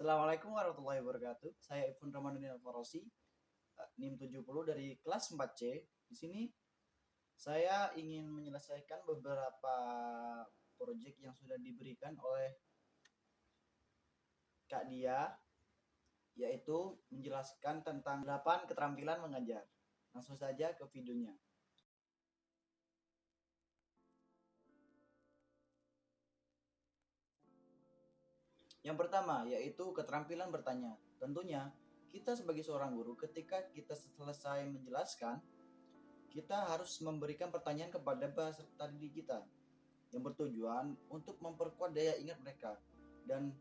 Assalamualaikum warahmatullahi wabarakatuh. Saya Ifun Ramanuddin Al-Farosi, NIM 70 dari kelas 4C. Di sini saya ingin menyelesaikan beberapa proyek yang sudah diberikan oleh Kak Dia, yaitu menjelaskan tentang 8 keterampilan mengajar. Langsung saja ke videonya. Yang pertama yaitu keterampilan bertanya. Tentunya kita sebagai seorang guru ketika kita selesai menjelaskan, kita harus memberikan pertanyaan kepada peserta didik kita yang bertujuan untuk memperkuat daya ingat mereka. Dan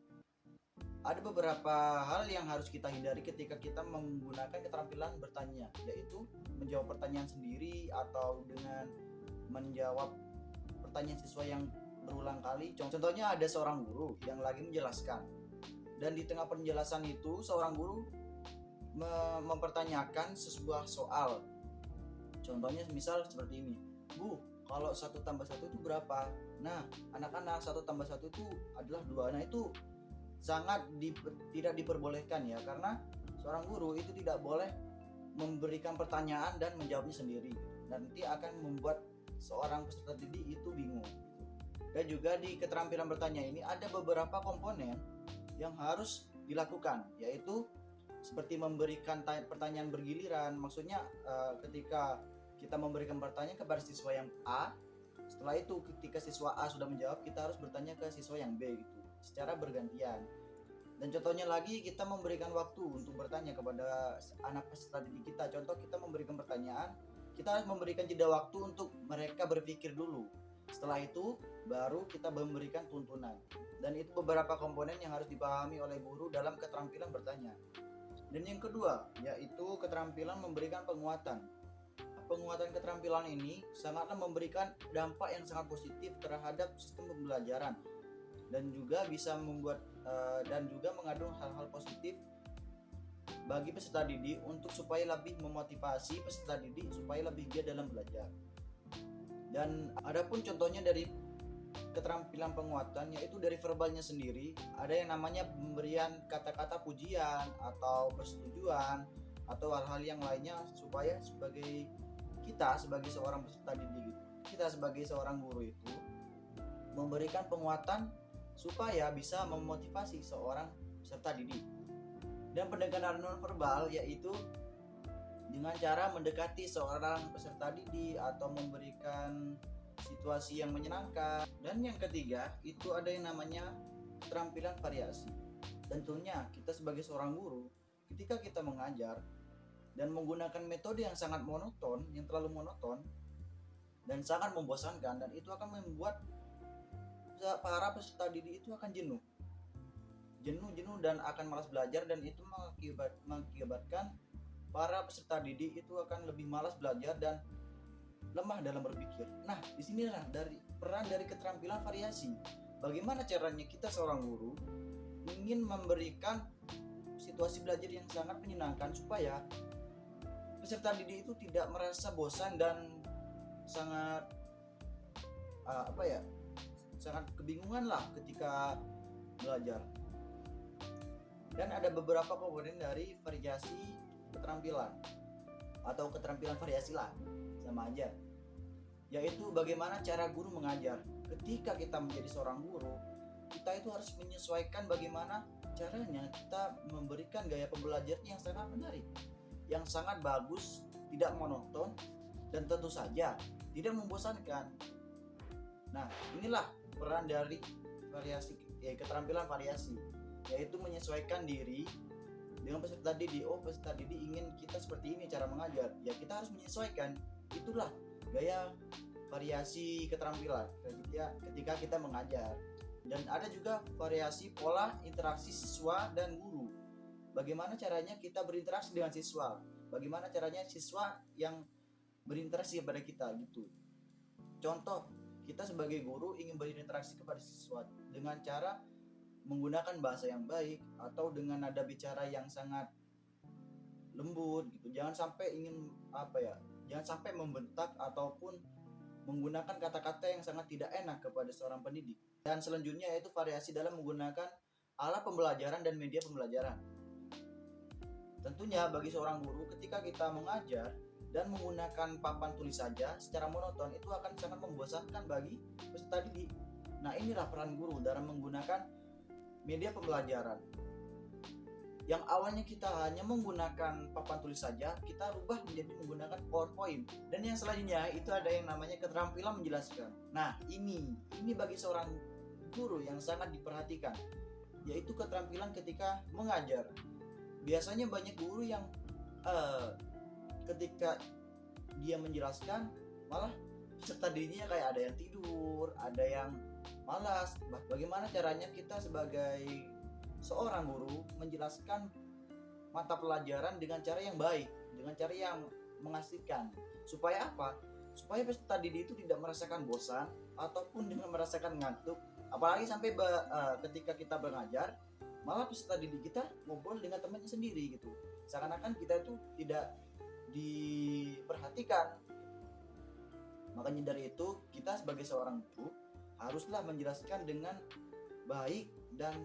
ada beberapa hal yang harus kita hindari ketika kita menggunakan keterampilan bertanya, yaitu menjawab pertanyaan sendiri atau dengan menjawab pertanyaan siswa yang berulang kali. Contohnya ada seorang guru yang lagi menjelaskan, dan di tengah penjelasan itu seorang guru mempertanyakan sebuah soal. Contohnya misal seperti ini, Bu, kalau 1 tambah 1 itu berapa? Nah, anak-anak 1 tambah 1 itu adalah 2. Nah, itu sangat tidak diperbolehkan ya, karena seorang guru itu tidak boleh memberikan pertanyaan dan menjawabnya sendiri. Nanti akan membuat seorang peserta didik itu bingung. Dan juga di keterampilan bertanya ini ada beberapa komponen yang harus dilakukan, yaitu seperti memberikan pertanyaan bergiliran. Maksudnya ketika kita memberikan pertanyaan kepada siswa yang A, setelah itu ketika siswa A sudah menjawab, kita harus bertanya ke siswa yang B gitu, secara bergantian. Dan contohnya lagi, kita memberikan waktu untuk bertanya kepada anak peserta didik kita. Contoh, kita memberikan pertanyaan, kita harus memberikan jeda waktu untuk mereka berpikir dulu. Setelah itu baru kita memberikan tuntunan. Dan itu beberapa komponen yang harus dipahami oleh guru dalam keterampilan bertanya. Dan yang kedua yaitu keterampilan memberikan penguatan. Penguatan keterampilan ini sangatlah memberikan dampak yang sangat positif terhadap sistem pembelajaran, dan juga bisa membuat dan juga mengandung hal-hal positif bagi peserta didik untuk supaya lebih memotivasi peserta didik supaya lebih giat dalam belajar. Dan adapun contohnya dari keterampilan penguatan, yaitu dari verbalnya sendiri, ada yang namanya pemberian kata-kata pujian atau persetujuan atau hal-hal yang lainnya, supaya kita sebagai seorang peserta didik, kita sebagai seorang guru itu memberikan penguatan supaya bisa memotivasi seorang peserta didik. Dan pendekatan nonverbal yaitu dengan cara mendekati seorang peserta didik atau memberikan situasi yang menyenangkan. Dan yang ketiga itu ada yang namanya keterampilan variasi. Tentunya kita sebagai seorang guru, ketika kita mengajar dan menggunakan metode yang sangat monoton, yang terlalu monoton dan sangat membosankan, dan itu akan membuat para peserta didik itu akan jenuh dan akan malas belajar, dan itu mengakibatkan para peserta didik itu akan lebih malas belajar dan lemah dalam berpikir. Nah, disinilah peran dari keterampilan variasi. Bagaimana caranya kita seorang guru ingin memberikan situasi belajar yang sangat menyenangkan supaya peserta didik itu tidak merasa bosan dan sangat sangat kebingungan lah ketika belajar. Dan ada beberapa komponen dari variasi keterampilan atau keterampilan variasi lah, sama aja, yaitu bagaimana cara guru mengajar. Ketika kita menjadi seorang guru, kita itu harus menyesuaikan bagaimana caranya kita memberikan gaya pembelajaran yang sangat menarik, yang sangat bagus, tidak monoton, dan tentu saja tidak membosankan. Nah, inilah peran dari keterampilan variasi, yaitu menyesuaikan diri dengan peserta didik. Oh, peserta didik ingin kita seperti ini cara mengajar, ya kita harus menyesuaikan. Itulah gaya variasi keterampilan ketika kita mengajar. Dan ada juga variasi pola interaksi siswa dan guru. Bagaimana caranya kita berinteraksi dengan siswa, bagaimana caranya siswa yang berinteraksi kepada kita gitu. Contoh, kita sebagai guru ingin berinteraksi kepada siswa dengan cara menggunakan bahasa yang baik atau dengan nada bicara yang sangat lembut gitu. Jangan sampai membentak ataupun menggunakan kata-kata yang sangat tidak enak kepada seorang pendidik. Dan selanjutnya yaitu variasi dalam menggunakan alat pembelajaran dan media pembelajaran. Tentunya bagi seorang guru ketika kita mengajar dan menggunakan papan tulis saja secara monoton itu akan sangat membosankan bagi peserta didik. Nah, inilah peran guru dalam menggunakan media pembelajaran. Yang awalnya kita hanya menggunakan papan tulis saja, kita rubah menjadi menggunakan PowerPoint. Dan yang selanjutnya itu ada yang namanya keterampilan menjelaskan. Nah, ini bagi seorang guru yang sangat diperhatikan, yaitu keterampilan ketika mengajar. Biasanya banyak guru yang ketika dia menjelaskan malah peserta didiknya kayak ada yang tidur, ada yang malas. Bagaimana caranya kita sebagai seorang guru menjelaskan mata pelajaran dengan cara yang baik, dengan cara yang mengasihkan, supaya apa? Supaya peserta didik itu tidak merasakan bosan ataupun dengan merasakan ngantuk. Apalagi sampai ketika kita mengajar, malah peserta didik kita ngobrol dengan temannya sendiri gitu. Seakan-akan kita itu tidak diperhatikan. Makanya dari itu kita sebagai seorang guru haruslah menjelaskan dengan baik dan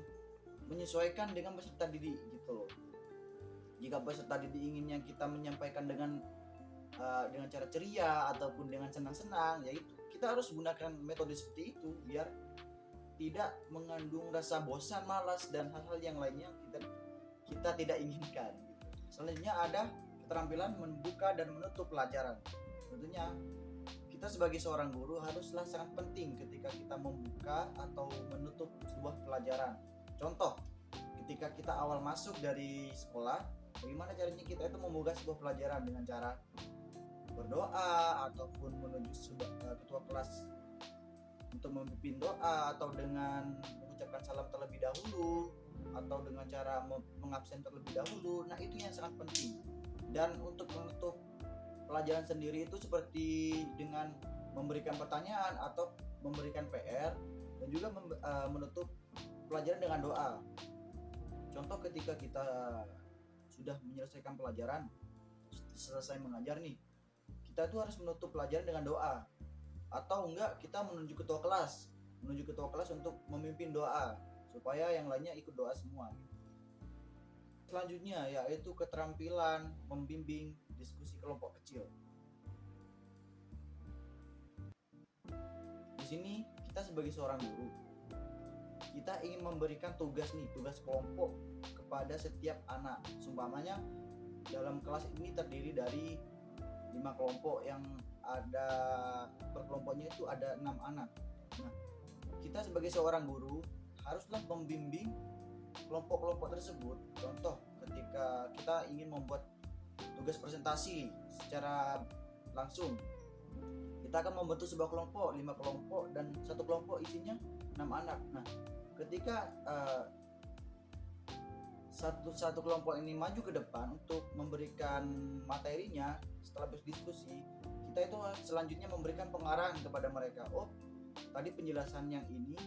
menyesuaikan dengan peserta didik gitu loh. Jika peserta didik inginnya kita menyampaikan dengan cara ceria ataupun dengan senang-senang, yaitu kita harus gunakan metode seperti itu biar tidak mengandung rasa bosan, malas dan hal-hal yang lainnya kita tidak inginkan. Selanjutnya ada keterampilan membuka dan menutup pelajaran. Tentunya kita sebagai seorang guru haruslah sangat penting ketika kita membuka atau menutup sebuah pelajaran. Contoh, ketika kita awal masuk dari sekolah, bagaimana caranya kita itu membuka sebuah pelajaran dengan cara berdoa ataupun menuju ketua kelas untuk memimpin doa, atau dengan mengucapkan salam terlebih dahulu, atau dengan cara mengabsen terlebih dahulu. Nah, itu yang sangat penting. Dan untuk menutup pelajaran sendiri itu seperti dengan memberikan pertanyaan atau memberikan PR, dan juga menutup pelajaran dengan doa. Contoh, ketika kita sudah menyelesaikan pelajaran, selesai mengajar nih, kita tuh harus menutup pelajaran dengan doa, atau enggak kita menuju ketua kelas untuk memimpin doa supaya yang lainnya ikut doa semua. Selanjutnya yaitu keterampilan membimbing diskusi kelompok kecil. Di sini kita sebagai seorang guru, kita ingin memberikan tugas kelompok kepada setiap anak. Seumpamanya dalam kelas ini terdiri dari 5 kelompok yang ada per kelompoknya itu ada 6 anak. Nah, kita sebagai seorang guru haruslah membimbing kelompok-kelompok tersebut. Contoh, ketika kita ingin membuat tugas presentasi secara langsung, kita akan membentuk sebuah kelompok, 5 kelompok, dan satu kelompok isinya 6 anak. Nah, ketika satu kelompok ini maju ke depan untuk memberikan materinya setelah berdiskusi, kita itu selanjutnya memberikan pengarahan kepada mereka. Oh, tadi penjelasan yang ini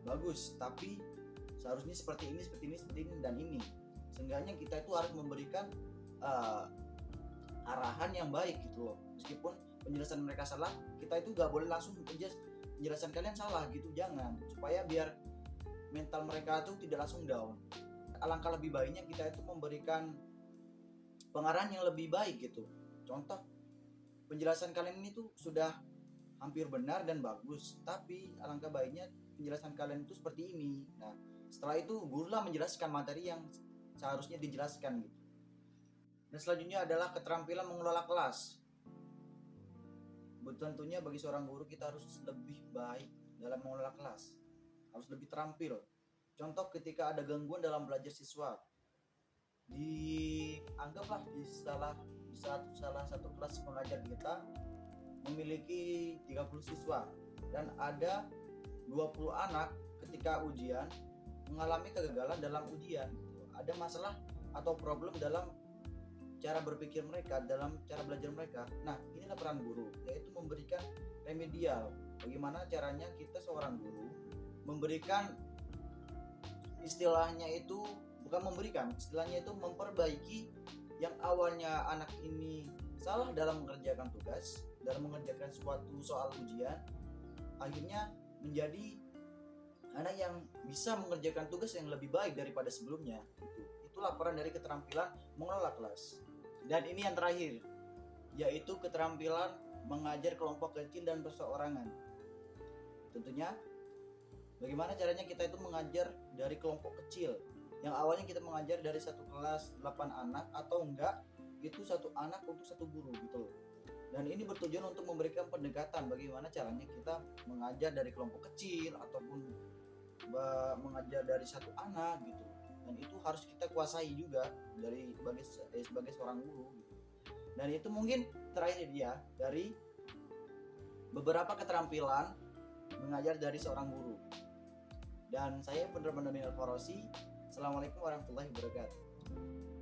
bagus, tapi seharusnya seperti ini, dan ini. Seenggaknya kita itu harus memberikan arahan yang baik gitu loh. Meskipun penjelasan mereka salah, kita itu gak boleh langsung penjelasan kalian salah gitu, jangan. Supaya biar mental mereka itu tidak langsung down. Alangkah lebih baiknya kita itu memberikan pengarahan yang lebih baik gitu. Contoh, penjelasan kalian ini tuh sudah hampir benar dan bagus, tapi alangkah baiknya penjelasan kalian itu seperti ini. Nah, setelah itu gurulah menjelaskan materi yang seharusnya dijelaskan gitu. Dan selanjutnya adalah keterampilan mengelola kelas. Tentunya bagi seorang guru kita harus lebih baik dalam mengelola kelas, harus lebih terampil. Contoh, ketika ada gangguan dalam belajar siswa, dianggaplah di salah satu kelas pengajar kita memiliki 30 siswa dan ada 20 anak ketika ujian mengalami kegagalan dalam ujian. Ada masalah atau problem dalam cara berpikir mereka, dalam cara belajar mereka. Nah, inilah peran guru, yaitu memberikan remedial. Bagaimana caranya kita seorang guru memberikan, istilahnya itu memperbaiki yang awalnya anak ini salah dalam mengerjakan tugas, dalam mengerjakan suatu soal ujian, akhirnya menjadi anak yang bisa mengerjakan tugas yang lebih baik daripada sebelumnya. Itu laporan dari keterampilan mengelola kelas. Dan ini yang terakhir, yaitu keterampilan mengajar kelompok kecil dan perseorangan. Tentunya bagaimana caranya kita itu mengajar dari kelompok kecil. Yang awalnya kita mengajar dari satu kelas 8 anak atau enggak itu satu anak untuk satu guru gitu. Dan ini bertujuan untuk memberikan pendekatan bagaimana caranya kita mengajar dari kelompok kecil ataupun mengajar dari satu anak gitu. Dan itu harus kita kuasai juga sebagai seorang guru gitu. Dan itu mungkin terakhir dia dari beberapa keterampilan mengajar dari seorang guru. Dan saya benar-benar Al Farosi. Assalamualaikum warahmatullahi wabarakatuh.